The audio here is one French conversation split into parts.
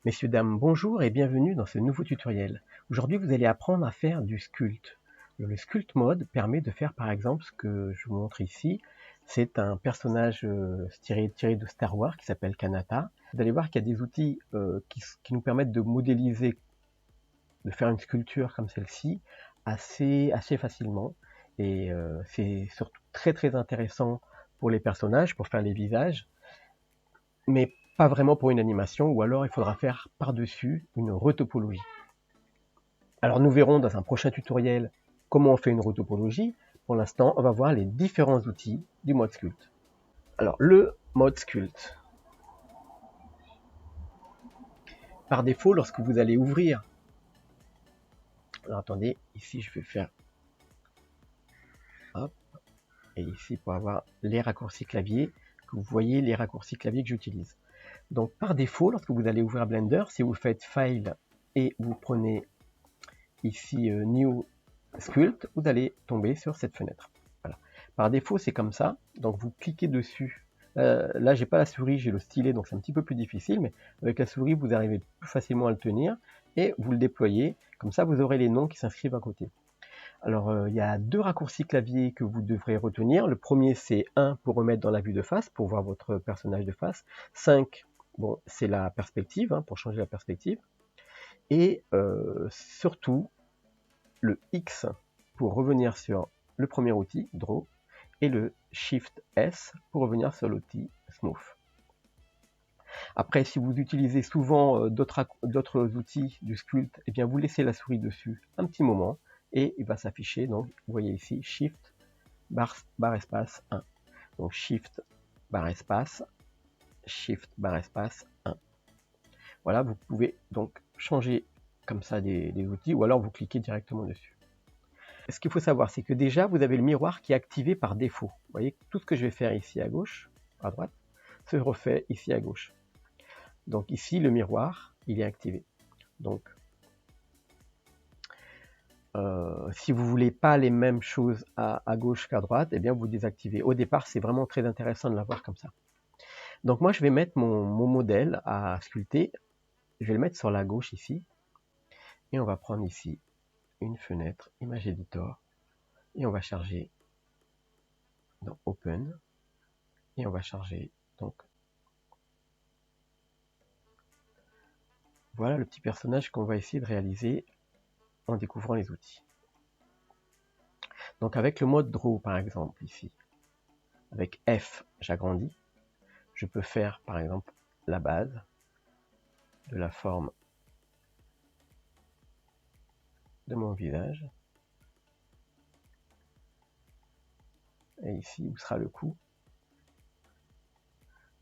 Messieurs, dames, bonjour et bienvenue dans ce nouveau tutoriel. Aujourd'hui, vous allez apprendre à faire du sculpt. Le sculpt mode permet de faire par exemple ce que je vous montre ici. C'est un personnage tiré de Star Wars qui s'appelle Kanata. Vous allez voir qu'il y a des outils qui nous permettent de modéliser, de faire une sculpture comme celle-ci assez facilement. Et c'est surtout très intéressant pour les personnages, pour faire les visages, mais pas vraiment pour une animation, ou alors il faudra faire par-dessus une retopologie. Alors nous verrons dans un prochain tutoriel comment on fait une retopologie. Pour l'instant, on va voir les différents outils du mode sculpt. Alors le mode sculpt. Par défaut, lorsque vous allez ouvrir, alors attendez, ici je vais faire, hop, et ici pour avoir les raccourcis clavier, que vous voyez les raccourcis clavier que j'utilise. Donc par défaut, lorsque vous allez ouvrir Blender, si vous faites File et vous prenez ici New Sculpt, vous allez tomber sur cette fenêtre. Voilà. Par défaut, c'est comme ça. Donc vous cliquez dessus. Là, j'ai pas la souris, j'ai le stylet, donc c'est un petit peu plus difficile, mais avec la souris, vous arrivez plus facilement à le tenir et vous le déployez. Comme ça, vous aurez les noms qui s'inscrivent à côté. Alors, il y a deux raccourcis clavier que vous devrez retenir. Le premier, c'est 1 pour remettre dans la vue de face, pour voir votre personnage de face. 5, bon, c'est la perspective, hein, pour changer la perspective. Et surtout, le X pour revenir sur le premier outil, Draw, et le Shift S pour revenir sur l'outil Smooth. Après, si vous utilisez souvent d'autres outils du sculpt, eh bien vous laissez la souris dessus un petit moment et il va s'afficher. Donc, vous voyez ici Shift barre espace 1. Donc Shift barre espace 1. Voilà, vous pouvez donc changer comme ça des outils ou alors vous cliquez directement dessus. Ce qu'il faut savoir, c'est que déjà, vous avez le miroir qui est activé par défaut. Vous voyez, tout ce que je vais faire ici à gauche, à droite, se refait ici à gauche. Donc ici, le miroir, il est activé. Donc, si vous ne voulez pas les mêmes choses à gauche qu'à droite, eh bien, vous désactivez. Au départ, c'est vraiment très intéressant de l'avoir comme ça. Donc moi, je vais mettre mon modèle à sculpter. Je vais le mettre sur la gauche ici. Et on va prendre ici une fenêtre, Image Editor. Et on va charger dans Open. Et on va charger donc. Voilà le petit personnage qu'on va essayer de réaliser en découvrant les outils. Donc avec le mode Draw par exemple ici, avec F j'agrandis, je peux faire par exemple la base de la forme de mon visage. Et ici où sera le cou.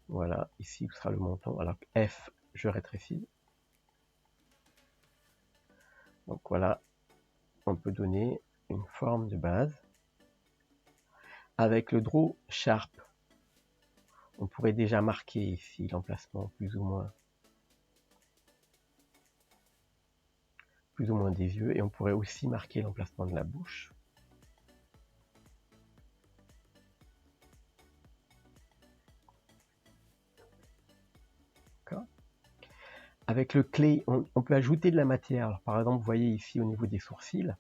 Voilà, ici où sera le menton. Alors F, je rétrécis. Donc voilà, on peut donner une forme de base. Avec le Draw Sharp, on pourrait déjà marquer ici l'emplacement plus ou moins des yeux, et on pourrait aussi marquer l'emplacement de la bouche. Avec le clay, on peut ajouter de la matière. Alors, par exemple, vous voyez ici au niveau des sourcils,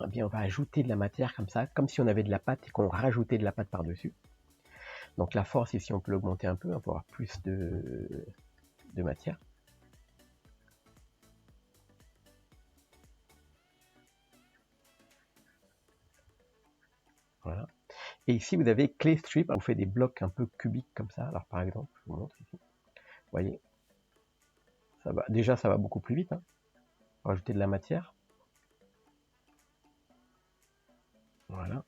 eh bien, on va ajouter de la matière comme ça, comme si on avait de la pâte et qu'on rajoutait de la pâte par-dessus. Donc la force ici, on peut l'augmenter un peu pour avoir plus de matière. Voilà. Et ici, vous avez Clay Strip. On fait des blocs un peu cubiques comme ça. Alors par exemple, je vous montre ici. Vous voyez, ça va. Déjà, ça va beaucoup plus vite. Hein. On va rajouter de la matière. Voilà.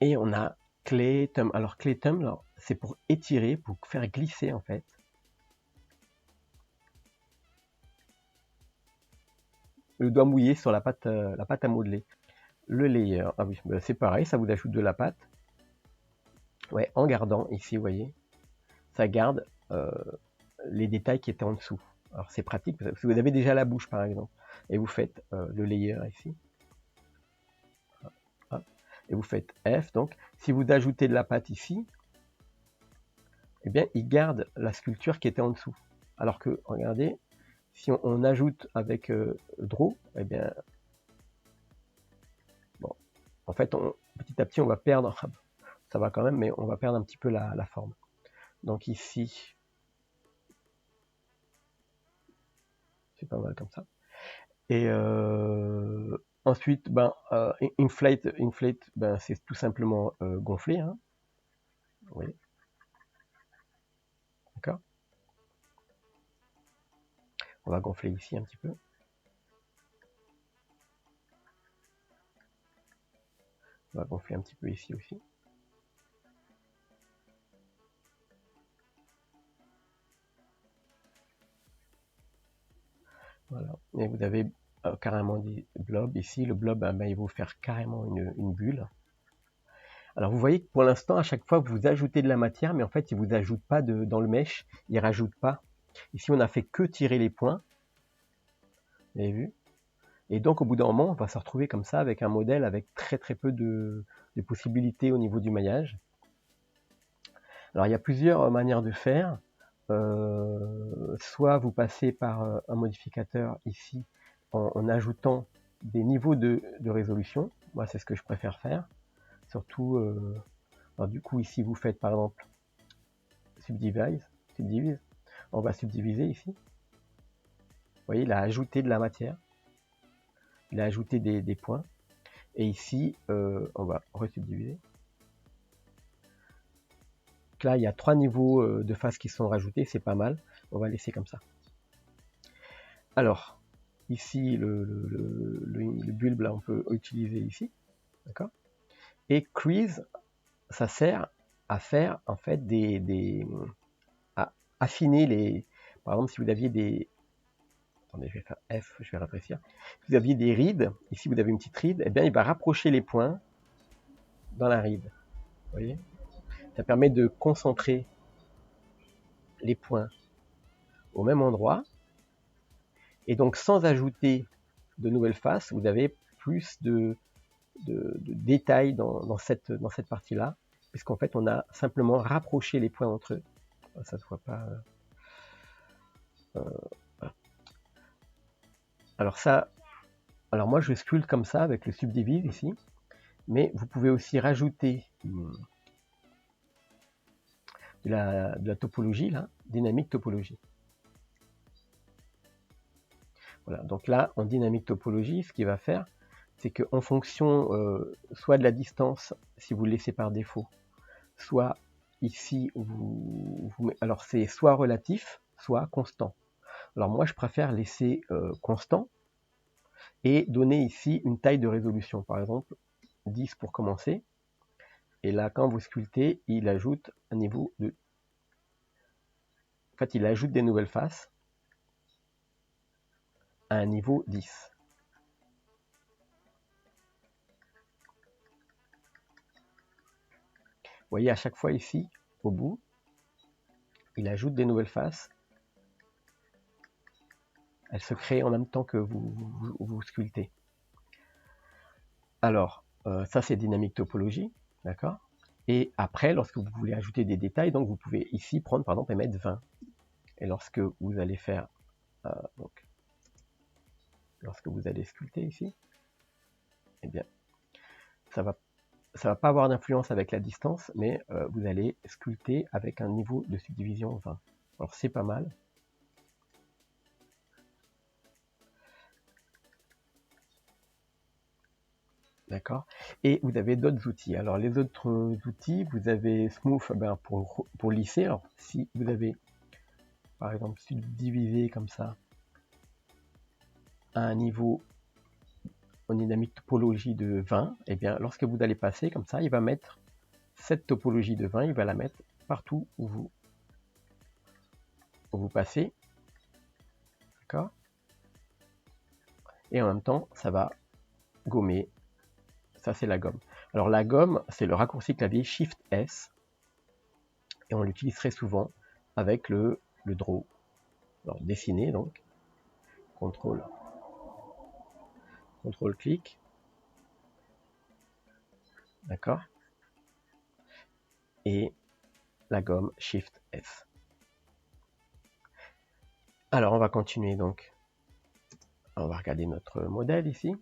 Et on a Clay Thumb. Alors Clay Thumb, c'est pour étirer, pour faire glisser en fait. Le doigt mouillé sur la pâte à modeler. Le layer, ah oui, c'est pareil, ça vous ajoute de la pâte. Ouais, en gardant ici, vous voyez, ça garde les détails qui étaient en dessous. Alors c'est pratique, parce que si vous avez déjà la bouche par exemple, et vous faites le layer ici, hop, et vous faites F, donc si vous ajoutez de la pâte ici, eh bien, il garde la sculpture qui était en dessous. Alors que, regardez, si on ajoute avec Draw, eh bien, bon, en fait, petit à petit, on va perdre, ça va quand même, mais on va perdre un petit peu la forme. Donc ici, c'est pas mal comme ça. Et ensuite, inflate, ben, c'est tout simplement gonfler. Hein. Oui. D'accord. On va gonfler ici un petit peu. On va gonfler un petit peu ici aussi. Voilà. Et vous avez carrément des blobs. Ici, le blob, ben, il va vous faire carrément une bulle. Alors vous voyez que pour l'instant, à chaque fois, vous ajoutez de la matière, mais en fait, il ne vous ajoute pas dans le mesh. Il ne rajoute pas. Ici, on n'a fait que tirer les points. Vous avez vu? Et donc, au bout d'un moment, on va se retrouver comme ça avec un modèle avec très très peu de possibilités au niveau du maillage. Alors, il y a plusieurs manières de faire. Soit vous passez par un modificateur ici en ajoutant des niveaux de résolution. Moi, c'est ce que je préfère faire. Surtout, alors du coup, ici, vous faites par exemple subdivise. On va subdiviser ici. Vous voyez, il a ajouté de la matière. Il a ajouté des points. Et ici, on va resubdiviser. Donc là, il y a 3 niveaux de face qui sont rajoutés. C'est pas mal. On va laisser comme ça. Alors, ici, le bulbe, là, on peut utiliser ici. D'accord. Et crease, ça sert à faire, en fait, à affiner les... Par exemple, si vous aviez des... Attendez, je vais faire F, je vais rétrécir. Si vous aviez des rides, ici vous avez une petite ride, eh bien il va rapprocher les points dans la ride. Vous voyez? Ça permet de concentrer les points au même endroit. Et donc sans ajouter de nouvelles faces, vous avez plus de détails dans cette partie-là, puisqu'en fait on a simplement rapproché les points entre eux. Ça ne se voit pas. Voilà. Alors moi je sculpte comme ça avec le subdivise ici, mais vous pouvez aussi rajouter de la topologie, là, dynamique topologie. Voilà, donc là, en dynamique topologie, ce qu'il va faire, c'est qu'en fonction soit de la distance, si vous le laissez par défaut, soit ici, alors c'est soit relatif, soit constant. Alors moi, je préfère laisser constant et donner ici une taille de résolution. Par exemple, 10 pour commencer. Et là, quand vous sculptez, il ajoute un niveau de... En fait, il ajoute des nouvelles faces à un niveau 10. Vous voyez, à chaque fois ici, au bout, il ajoute des nouvelles faces. Elles se créent en même temps que vous sculptez. Alors, ça c'est dynamique topologie, d'accord? Et après, lorsque vous voulez ajouter des détails, donc vous pouvez ici prendre par exemple et mettre 20. Et lorsque vous allez faire, lorsque vous allez sculpter ici, eh bien, ça va pas avoir d'influence avec la distance, mais vous allez sculpter avec un niveau de subdivision 20. Alors c'est pas mal. D'accord. Et vous avez d'autres outils. Alors les autres outils, vous avez Smooth pour lisser. Alors si vous avez par exemple subdivisé comme ça à un niveau en dynamique topologie de 20, et bien lorsque vous allez passer comme ça, il va mettre cette topologie de 20, il va la mettre partout où vous passez. D'accord. Et en même temps, ça va gommer. Ça, c'est la gomme. Alors la gomme, c'est le raccourci clavier Shift S. Et on l'utilise très souvent avec le draw. Alors dessiner donc. CTRL clic. D'accord. Et la gomme Shift S. Alors on va continuer donc. On va regarder notre modèle ici.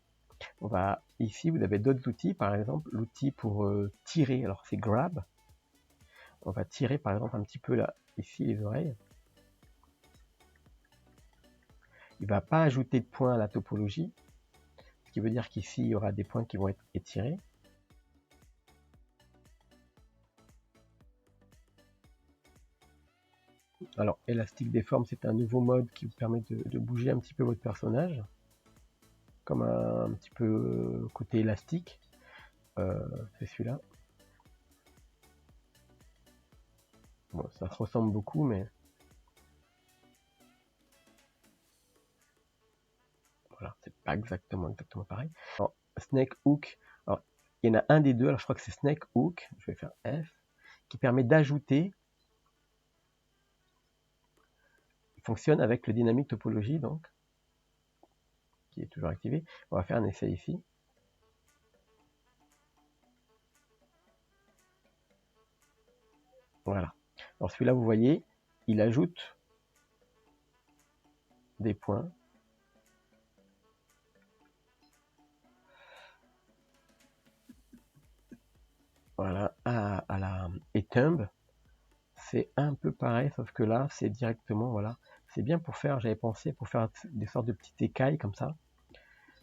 Ici vous avez d'autres outils, par exemple l'outil pour tirer, alors c'est Grab. On va tirer par exemple un petit peu là, ici les oreilles. Il ne va pas ajouter de points à la topologie, ce qui veut dire qu'ici il y aura des points qui vont être étirés. Alors Elastic Deform, c'est un nouveau mode qui vous permet de bouger un petit peu votre personnage, comme un petit peu côté élastique. C'est celui-là. Bon, ça se ressemble beaucoup, mais voilà, c'est pas exactement pareil. Alors, Snake Hook, alors, il y en a un des deux, alors je crois que c'est Snake Hook, je vais faire F, qui permet d'ajouter, il fonctionne avec le dynamic topologie, donc, qui est toujours activé. On va faire un essai ici. Voilà. Alors celui-là, vous voyez, il ajoute des points. Voilà, à la Etumb, c'est un peu pareil, sauf que là, c'est directement, voilà, c'est bien pour faire, j'avais pensé, pour faire des sortes de petites écailles comme ça.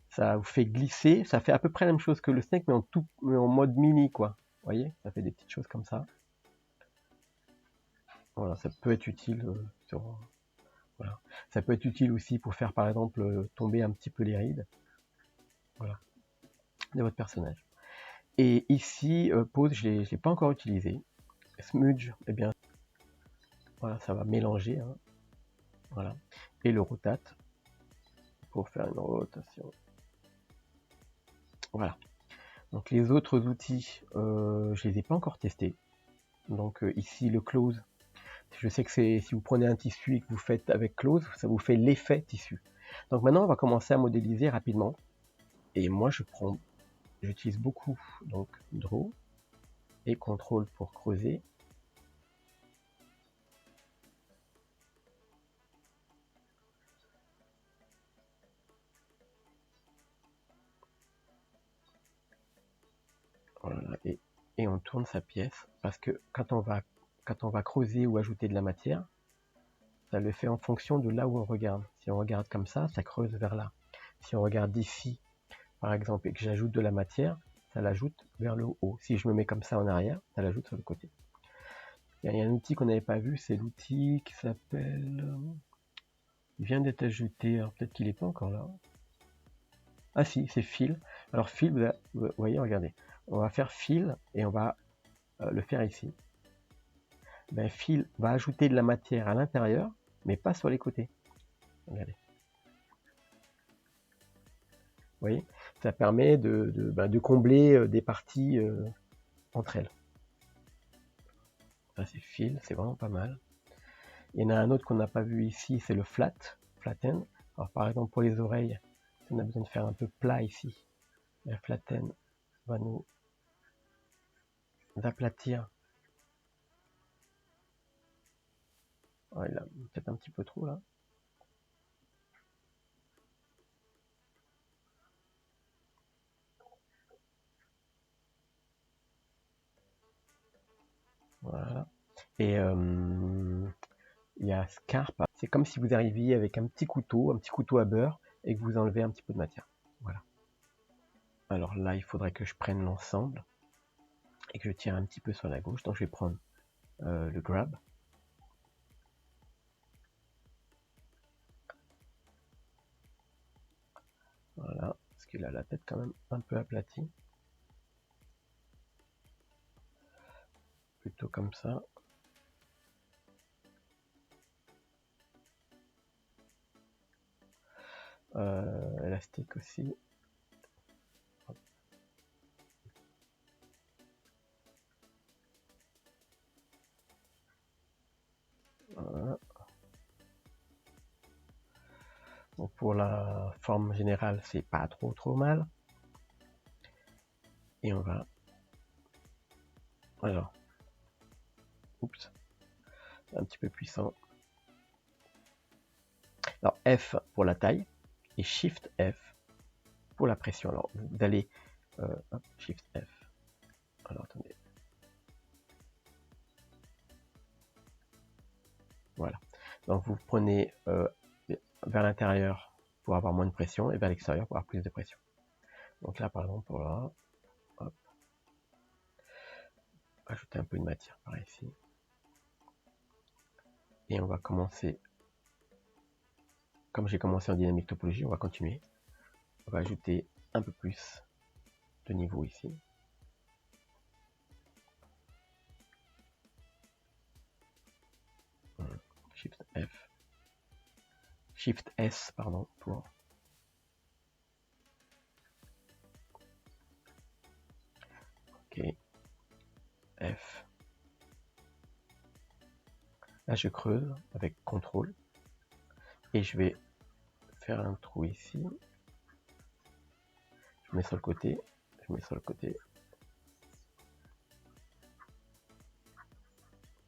Ça vous fait glisser, ça fait à peu près la même chose que le Snake, mais en mode mini, quoi. Vous voyez, ça fait des petites choses comme ça. Voilà, ça peut être utile voilà. Ça peut être utile aussi pour faire, par exemple, tomber un petit peu les rides, voilà, de votre personnage. Et ici, pose, je l'ai pas encore utilisé. Smudge, eh bien, voilà, ça va mélanger, hein, voilà. Et le rotate pour faire une rotation. Voilà. Donc les autres outils, je les ai pas encore testés. Donc ici le close, je sais que c'est si vous prenez un tissu et que vous faites avec close, ça vous fait l'effet tissu. Donc maintenant on va commencer à modéliser rapidement. Et moi j'utilise beaucoup donc draw et contrôle pour creuser. Voilà, et on tourne sa pièce parce que quand on va creuser ou ajouter de la matière, ça le fait en fonction de là où on regarde. Si on regarde comme ça creuse vers là. Si on regarde d'ici, par exemple, et que j'ajoute de la matière, ça l'ajoute vers le haut. Si je me mets comme ça en arrière, ça l'ajoute sur le côté. Il y a un outil qu'on n'avait pas vu, c'est l'outil qui s'appelle... Il vient d'être ajouté, alors peut-être qu'il n'est pas encore là. Ah si, c'est Fill. Alors Fill, vous voyez, regardez. On va faire Fill et on va le faire ici. Ben, Fill va ajouter de la matière à l'intérieur, mais pas sur les côtés. Regardez. Vous voyez, ça permet de combler des parties entre elles. Ça c'est Fill, c'est vraiment pas mal. Il y en a un autre qu'on n'a pas vu ici, c'est le Flatten. Alors par exemple pour les oreilles, si on a besoin de faire un peu plat ici, le Flatten va nous aplatir. Oh, il a peut-être un petit peu trop là. Voilà. Et il y a Scarpe. C'est comme si vous arriviez avec un petit couteau à beurre, et que vous enlevez un petit peu de matière. Voilà. Alors là, il faudrait que je prenne l'ensemble et que je tire un petit peu sur la gauche. Donc je vais prendre le grab. Voilà, parce qu'il a la tête quand même un peu aplatie. Plutôt comme ça. Élastique aussi. Voilà. Donc pour la forme générale, c'est pas trop mal. Et on va... Alors, Oups, un petit peu puissant. Alors F pour la taille et Shift F pour la pression. Alors vous allez hop, Shift F. Alors attendez. Voilà. Donc vous prenez vers l'intérieur pour avoir moins de pression et vers l'extérieur pour avoir plus de pression. Donc là par exemple pour là, hop, ajouter un peu de matière par ici. Et on va commencer, comme j'ai commencé en dynamique topologie, on va continuer. On va ajouter un peu plus de niveau ici. Shift F. Shift S, pardon, pour OK. F. Là, je creuse avec CTRL et je vais faire un trou ici. Je mets sur le côté. Je mets sur le côté.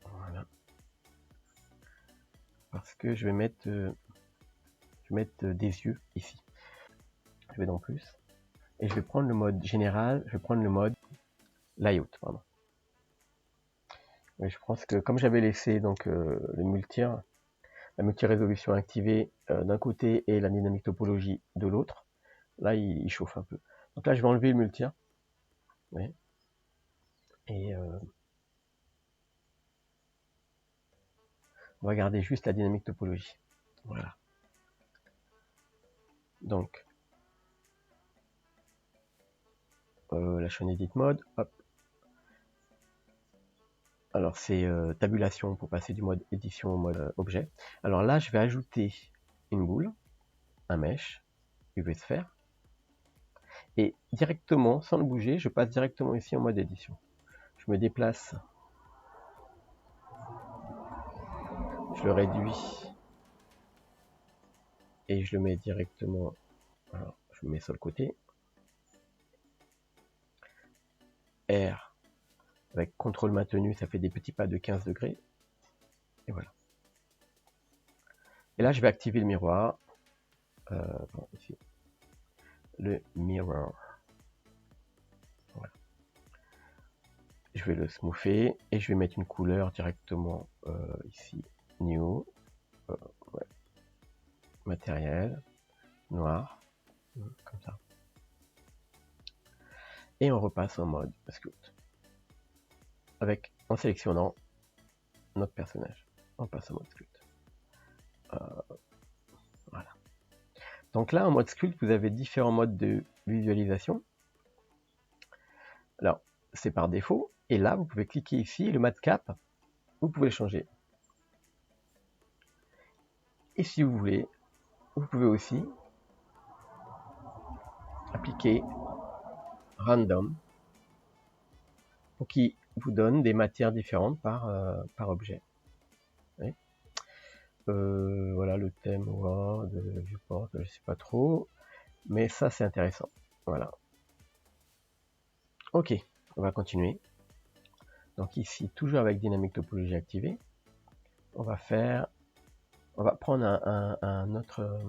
Voilà. Parce que je vais mettre des yeux ici. Je vais dans plus. Et je vais prendre le mode général. Je vais prendre le mode layout, pardon. Mais je pense que comme j'avais laissé donc le la multi-résolution activée d'un côté et la dynamique topologie de l'autre, là il chauffe un peu. Donc là je vais enlever le multi. Oui. Et on va garder juste la dynamique topologie. Voilà. Donc la chaîne edit mode, hop. Alors c'est tabulation pour passer du mode édition au mode objet. Alors là je vais ajouter une boule, un mesh, UV sphère, et directement, sans le bouger, je passe directement ici en mode édition. Je me déplace, je le réduis, et je le mets directement, alors je me mets sur le côté, R, avec contrôle maintenu, ça fait des petits pas de 15 degrés, et voilà. Et là je vais activer le miroir, ici, le mirror. Voilà. Je vais le smoother, et je vais mettre une couleur directement ici, new, ouais. Matériel, noir, comme ça. Et on repasse en mode sculpt. En sélectionnant notre personnage. On passe en mode sculpt. Voilà. Donc là, en mode sculpt, vous avez différents modes de visualisation. Alors, c'est par défaut. Et là, vous pouvez cliquer ici, le mode cap, vous pouvez le changer. Et si vous voulez, vous pouvez aussi appliquer random pour qu'il vous donne des matières différentes par objet. Oui. Voilà le thème de viewport, je ne sais pas trop, mais ça c'est intéressant. Voilà. Ok, on va continuer. Donc ici, toujours avec dynamique topologie activée, on va prendre un autre.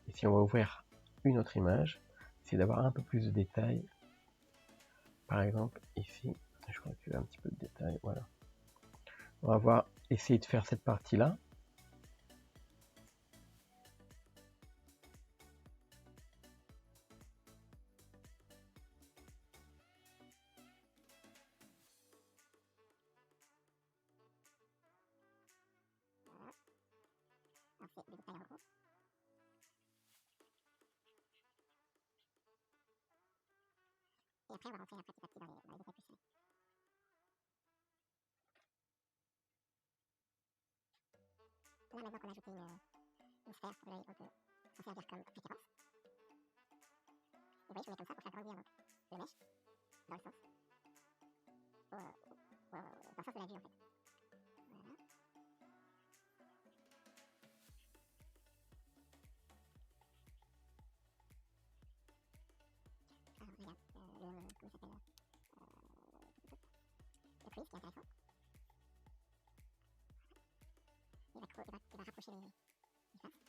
Ici, on va ouvrir une autre image, essayer d'avoir un peu plus de détails. Par exemple, ici, je vais reculer un petit peu de détails. Voilà. On va essayer de faire cette partie-là. Et après, on va rentrer petit à petit dans les détails plus serrés. Là, maintenant qu'on a ajouté une sphère, on peut s'en servir comme référence. Et vous voyez, je mets comme ça pour faire grandir le mesh dans le sens de la vue, en fait. Voilà. Alors, regarde, comment il s'appelle détruit, ce qui est intéressant. Il va rapprocher les faces.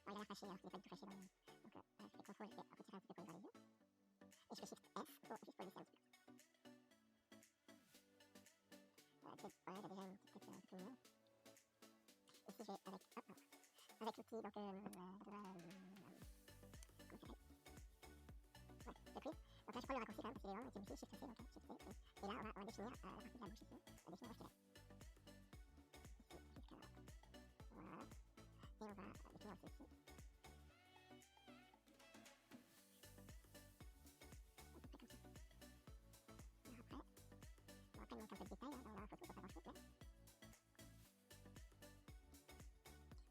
Alors, il va la fâcher alors qu'il n'est pas du tout fâché dans le... Donc, je fais contrôle, je vais retirer un petit peu pour les voir les yeux. Et je fais Shift F pour, juste pour le laisser un petit peu. Voilà, déjà une petite tête un peu mignonne. Ici, je vais avec, avec l'outil, donc, comment ça s'appelle? Ouais, le quiz. Donc là, je prends le raccourci quand même, parce qu'il est long, c'est Shift C, donc Shift C. Et là, on va définir la partie de la bouche ici. On va définir le squelette. Ici, jusqu'à là. Voilà. Et on va définir aussi ici. À peu près comme ça. Alors après, on va pas manquer un peu de détail, hein, dans la photo, ça va grand-chose, là.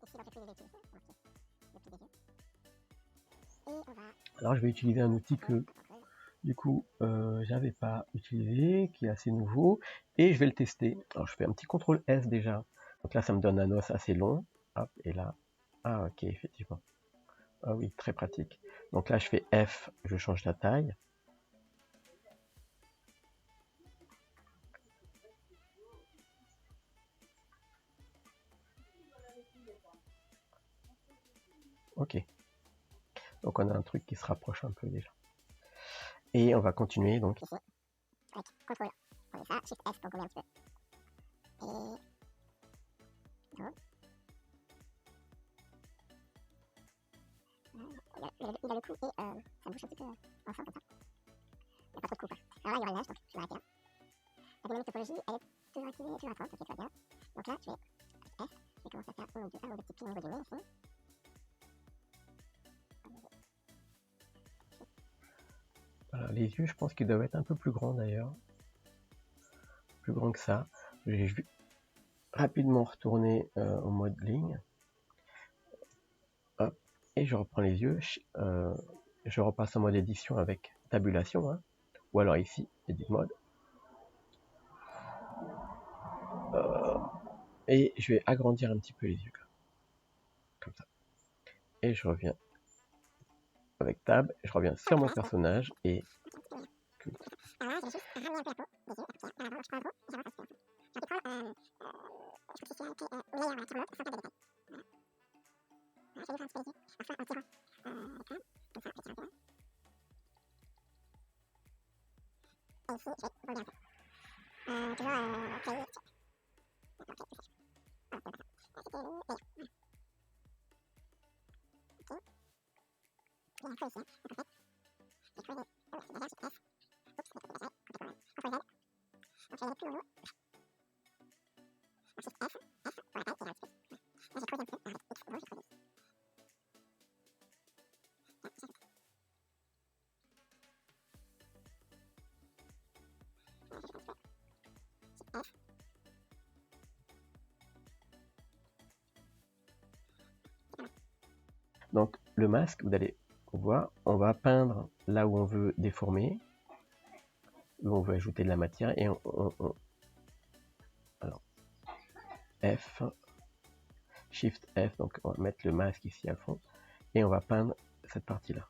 Ici, donc, le pli des yeux, remarquez, le pli des yeux. Et on va... Alors je vais utiliser un outil que du coup j'avais pas utilisé, qui est assez nouveau, et je vais le tester. Alors je fais un petit CTRL S déjà. Donc là ça me donne un os assez long. Hop, et là, ah ok, effectivement. Ah oui, très pratique. Donc là je fais F, je change la taille. Ok. Donc on a un truc qui se rapproche un peu déjà. Et on va continuer donc. Ici, avec CTRL, on met ça, Shift F pour gommer un petit peu. Et... Donc... Il a le cou et ça bouge un petit peu ensemble comme ça. Il n'y a pas trop de cou quoi. Alors là, il y aura le nage, donc je vais m'arrêter là. La dynamique topologie, elle est toujours activée, toujours à 30, ok, tout va bien. Donc là, je vais, avec F, je vais commencer à faire un ou deux petits plis au niveau du nez ici. Voilà, les yeux, je pense qu'ils doivent être un peu plus grands d'ailleurs. Plus grands que ça. Je vais rapidement retourner au mode ligne. Hop, et je reprends les yeux. Je repasse en mode édition avec tabulation. Hein. Ou alors ici, edit mode. Et je vais agrandir un petit peu les yeux. Comme ça. Et je reviens avec tab. Je reviens sur mon personnage et... Alors là, je vais juste ramener un peu la peau des yeux, à partir là, je prends un peu, et j'avance un petit peu. Je vais prendre, je pense que c'est un peu meilleur, voilà, qui remonte, sans perdre de détail. Voilà. Voilà, je vais lui faire un petit peu les yeux, parfois en tirant les crânes, comme ça, je tire un peu là. Et ici, je vais rouler un peu. Toujours cahier, check. D'accord, ok, c'est ça. Voilà, c'est pas ça. C'était le meilleur. Voilà. Ok. Il y a un creux ici, hein, donc en fait, j'ai trouvé des... Oh, c'est derrière, j'ai F. Oups, c'est pas ça, complètement. CTRL Z. Donc je vais aller plus en haut. Ensuite F, pour la taille, et là un petit peu. Là j'ai creusé un petit peu, avec X, non, j'ai creusé ici. Là, j'ai fait. Là, j'ai fait un petit peu. Shift F. Donc le masque, vous allez voir, on va peindre là où on veut déformer, où on veut ajouter de la matière, et alors F, Shift F, donc on va mettre le masque ici à fond, et on va peindre cette partie-là.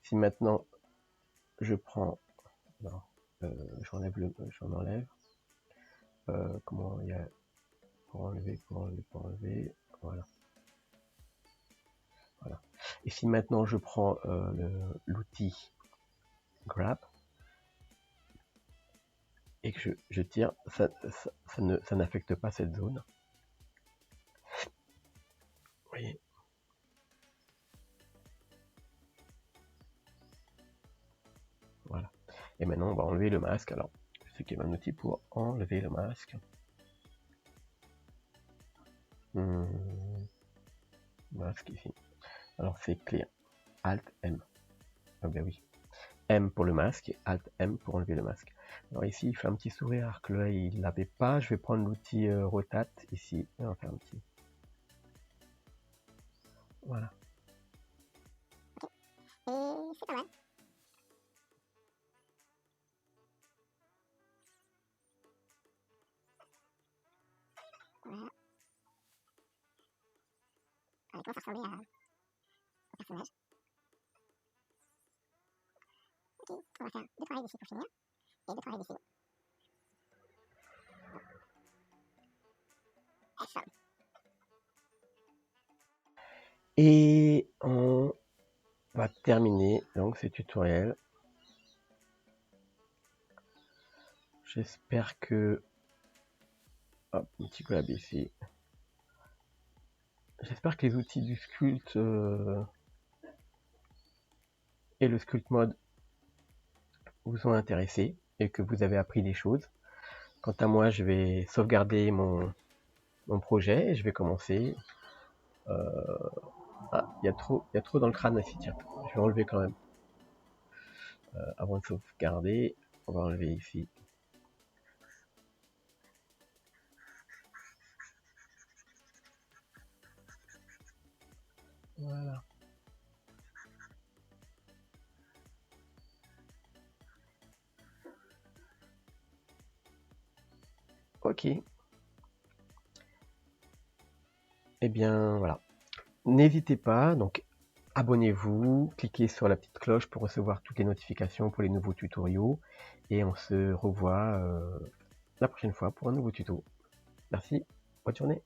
Si maintenant je prends, non, j'en enlève, comment il y a, pour enlever, voilà. Voilà. Et si maintenant je prends l'outil Grab et que je tire, ça n'affecte pas cette zone. Vous voyez. Voilà. Et maintenant on va enlever le masque. Alors, je sais qu'il y a un outil pour enlever le masque. Masque ici. Alors c'est clear. Alt M. Ah ben oui. M pour le masque et Alt M pour enlever le masque. Alors ici il fait un petit sourire alors que là il l'avait pas. Je vais prendre l'outil rotate ici et on va faire un petit. Voilà. Ok. Et c'est pas mal. Voilà. commence à ressembler au personnage. Ok, on va faire 2-3 rayures d'ici pour finir, et 2-3 rayures d'ici. Excellent. Et on va terminer donc ce tutoriel. J'espère que... Hop, un petit collab ici. J'espère que les outils du Sculpt et le Sculpt Mode vous ont intéressé et que vous avez appris des choses. Quant à moi, je vais sauvegarder mon projet et je vais commencer. Ah, il y a trop dans le crâne ici, tiens. Je vais enlever quand même. Avant de sauvegarder, on va enlever ici. Voilà. Ok. Eh bien, voilà. N'hésitez pas, donc abonnez-vous, cliquez sur la petite cloche pour recevoir toutes les notifications pour les nouveaux tutoriaux. Et on se revoit la prochaine fois pour un nouveau tuto. Merci, bonne journée.